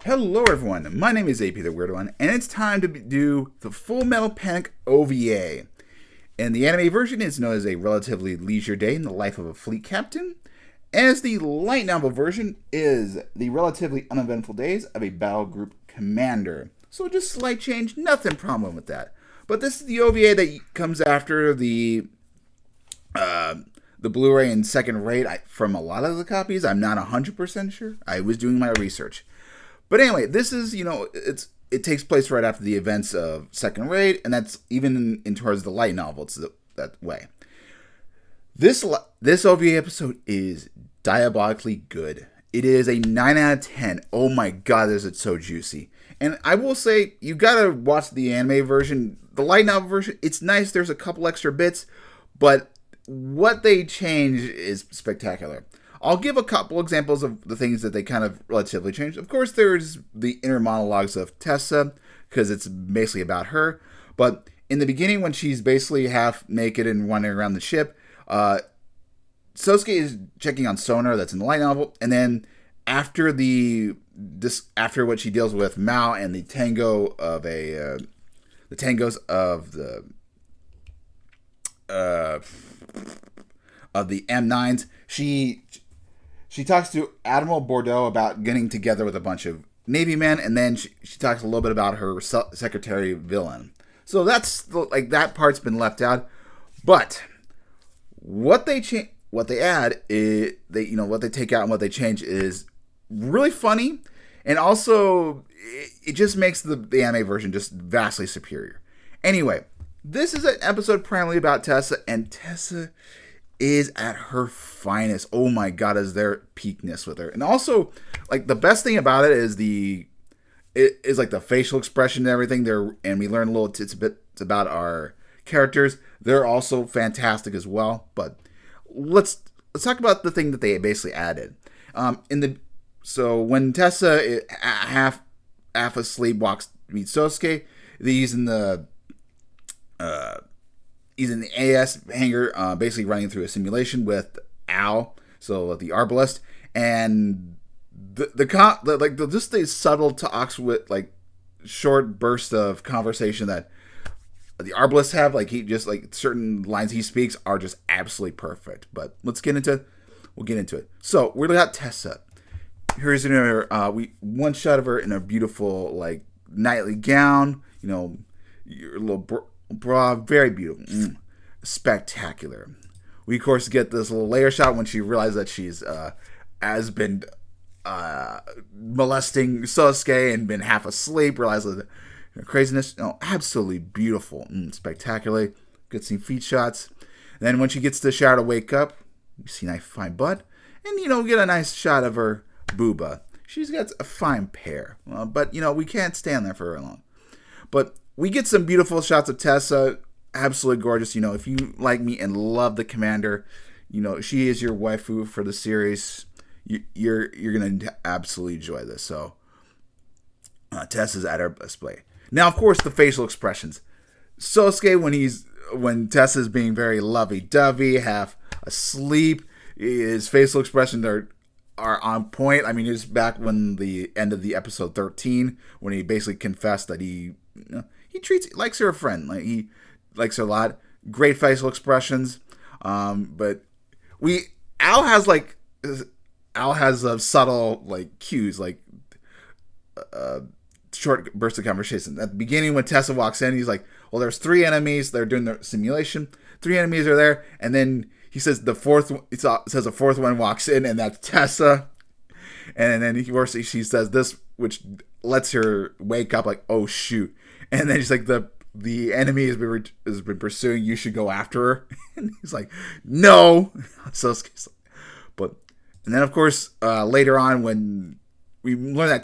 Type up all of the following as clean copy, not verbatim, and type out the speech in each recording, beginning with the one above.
Hello everyone, my name is AP the Weird One, and it's time to do the Full Metal Panic OVA. And the anime version is known as A Relatively Leisure Day in the Life of a Fleet Captain, as the light novel version is The Relatively Uneventful Days of a Battle Group Commander. So just slight change, nothing problem with that. But this is the OVA that comes after the Blu-ray and second rate from a lot of the copies. I'm not 100% sure. I was doing my research. But anyway, this is, it takes place right after the events of Second Raid, and that's even in towards the light novel. It's that way. This OVA episode is diabolically good. It is a 9 out of 10. Oh my god, is it so juicy. And I will say, you gotta watch the anime version. The light novel version, it's nice. There's a couple extra bits, but what they change is spectacular. I'll give a couple examples of the things that they kind of relatively changed. Of course, there's the inner monologues of Tessa, because it's basically about her. But in the beginning, when she's basically half naked and wandering around the ship, Sosuke is checking on sonar that's in the light novel. And then after after what she deals with Mao and the tangos of the M9s, she talks to Admiral Bordeaux about getting together with a bunch of Navy men, and then she talks a little bit about her secretary villain. So that's that part's been left out. But what they add is what they take out and what they change is really funny, and also it just makes the anime version just vastly superior. Anyway, this is an episode primarily about Tessa, and Tessa is at her finest. Oh my god, is there peakness with her. And also, the best thing about it is the facial expression and everything there, and we learn a little bits about our characters. They're also fantastic as well. But let's talk about the thing that they basically added. So when Tessa half asleep meets Sosuke, he's in the AS hangar, basically running through a simulation with Al, so the Arbalest, and the subtle talks with short bursts of conversation that the Arbalists have, certain lines he speaks are just absolutely perfect. But we'll get into it. So we got Tessa. Here's in her one shot of her in a beautiful nightly gown, your little bra, very beautiful, spectacular. We of course get this little layer shot when she realizes that she's has been molesting Sosuke and been half asleep. Realizes craziness. Absolutely beautiful, spectacularly. Good seeing feet shots. And then when she gets the shower to wake up, you see a nice fine butt, and get a nice shot of her booba. She's got a fine pair, but we can't stand there for very long. But we get some beautiful shots of Tessa, absolutely gorgeous. If you like me and love the commander, she is your waifu for the series. You're gonna absolutely enjoy this. So Tessa's at her display. Now, of course, the facial expressions. Sosuke, when Tessa's being very lovey-dovey, half asleep, his facial expressions are on point. I mean, it was back when the end of the episode 13, when he basically confessed that he likes her a friend. He likes her a lot. Great facial expressions. But Al has subtle cues, short bursts of conversation. At the beginning, when Tessa walks in, he's like, well, there's 3 enemies. They're doing the simulation. 3 enemies are there. And then he says a fourth one walks in, and that's Tessa. And then she says this, which lets her wake up oh, shoot. And then she's like, the enemy has been pursuing. You should go after her. And he's like, no. And then of course later on when we learn that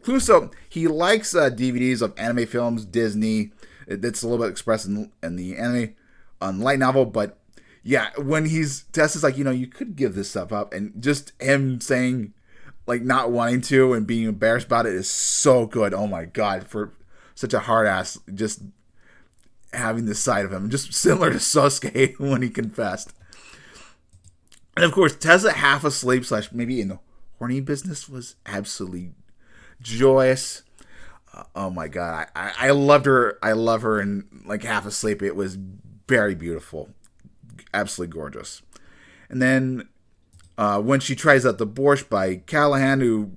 Cluso, he likes DVDs of anime films, Disney. It's a little bit expressed in the anime on light novel, but yeah, when Tessa's you could give this stuff up, and just him saying not wanting to and being embarrassed about it is so good. Oh my god, for such a hard ass, just having this side of him, just similar to Sosuke when he confessed. And of course, Tessa half asleep / maybe in the horny business was absolutely joyous. Oh my god, I loved her. I love her in like Half Asleep. It was very beautiful, absolutely gorgeous. And then when she tries out the borscht by Callahan, who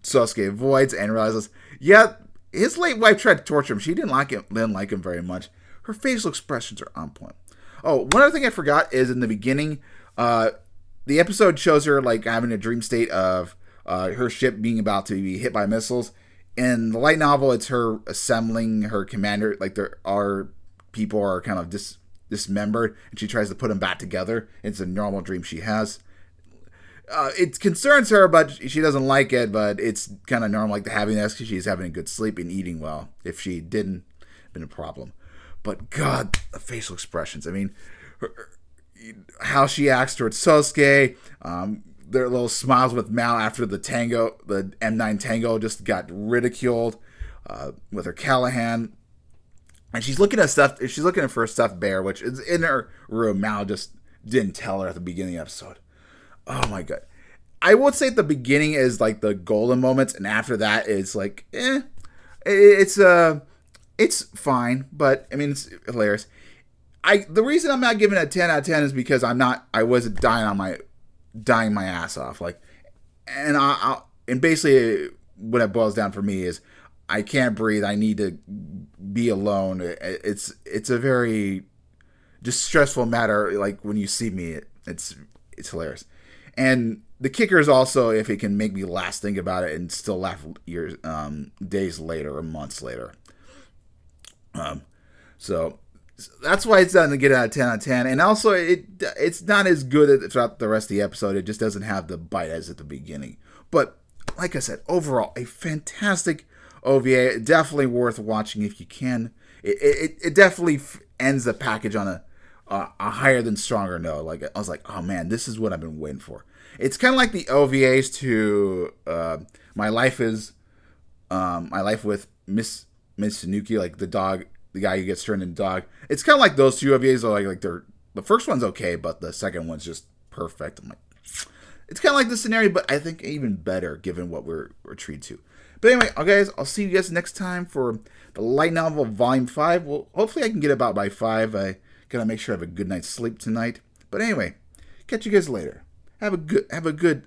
Sasuke avoids and realizes, yeah, his late wife tried to torture him. She didn't like him very much. Her facial expressions are on point. Oh, one other thing I forgot is in the beginning, the episode shows her like having a dream state of her ship being about to be hit by missiles. In the light novel, it's her assembling her commander. Like our people are kind of dismembered, and she tries to put them back together. It's a normal dream she has. It concerns her, but she doesn't like it. But it's kind of normal, like having this, because she's having a good sleep and eating well. If she didn't, it'd been a problem. But God, the facial expressions. I mean, how she acts towards Sasuke. Their little smiles with Mao after the M9 Tango just got ridiculed with her Callahan. And she's looking at stuff. She's looking for a stuffed bear, which is in her room. Mao just didn't tell her at the beginning of the episode. Oh my god. I would say at the beginning is like the golden moments, and after that it's like, it's fine, but I mean it's hilarious. The reason I'm not giving it a 10 out of 10 is because I wasn't dying my ass off. Like, and basically what it boils down for me is I can't breathe. I need to be alone. It's a very just stressful matter. Like when you see me, it's hilarious. And the kicker is also if it can make me last think about it and still laugh days later or months later. So that's why it's done to get out of 10 out of 10. And also, it's not as good throughout the rest of the episode. It just doesn't have the bite as at the beginning. But, like I said, overall, a fantastic OVA. Definitely worth watching if you can. It definitely ends the package on a higher than stronger note. Like I was like, oh man, this is what I've been waiting for. It's kind of like the OVAs to My Life with Miss Tanuki, like the dog. The guy who gets turned into dog. It's kind of like those two OVAs are like the first one's okay, but the second one's just perfect. I'm like, it's kind of like the scenario, but I think even better given what we're treated to. But anyway, guys, I'll see you guys next time for the light novel Volume 5. Well, hopefully I can get about by 5. I gotta make sure I have a good night's sleep tonight. But anyway, catch you guys later. Have a good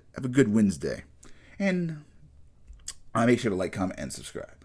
Wednesday, and make sure to like, comment, and subscribe.